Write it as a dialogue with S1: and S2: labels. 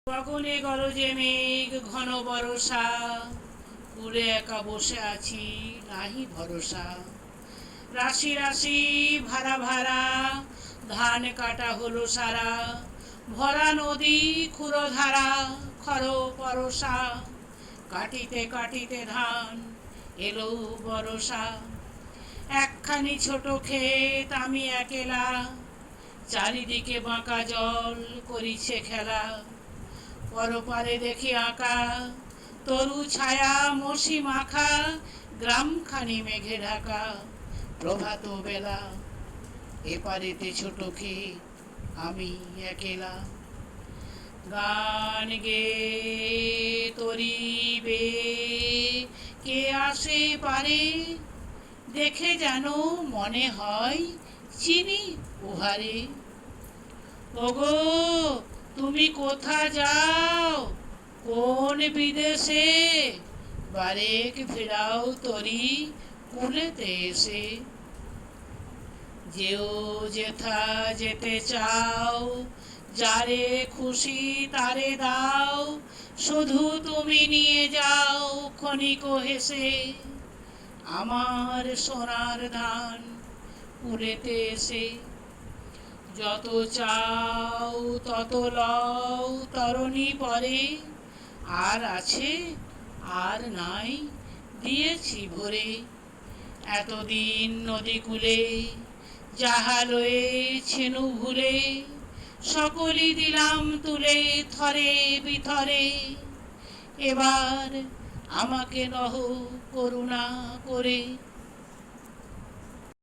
S1: গগনে গরজে মেঘ ঘন বরষা, কুলে একা বসে আছি নাহি ভরসা। রাশি রাশি ভাড়া ভাড়া ধান কাটা হলো সারা, ভরা নদী ক্ষুরধারা খর পরশা। কাটিতে কাটিতে ধান এলো বরষা, একখানি ছোট ক্ষেত আমি একেলা, চারিদিকে বাঁকা জল করিছে খেলা। পরপারে দেখি আঁকা তরু ছায়া মসি মাখা, গ্রামখানি মেঘে ঢাকা প্রভাত বেলা। এপারেতে ছোট ক্ষেত আমি একেলা, গান গে তরিবে কে আসে পারে, দেখে যেন মনে হয় চিনি উহারে। ওগো তুমি কোথা যাও কোন বিদেশে, বারেক ফেরাও তরি কুলেতে এসে। যেও যেথা যেতে চাও, যারে খুশি তারে দাও, শুধু তুমি নিয়ে যাও ক্ষণিক হেসে আমার সোনার ধান কুলেতে এসে। যত চাও তত লও তরণী পরে, আর আছে আর নাই দিয়েছি ভরে। এতদিন নদী কূলে যাহা লয়েছেনু ভুলে, সকলই দিলাম তুলে থরে বিথরে। এবার আমাকে নহ করুণা করে।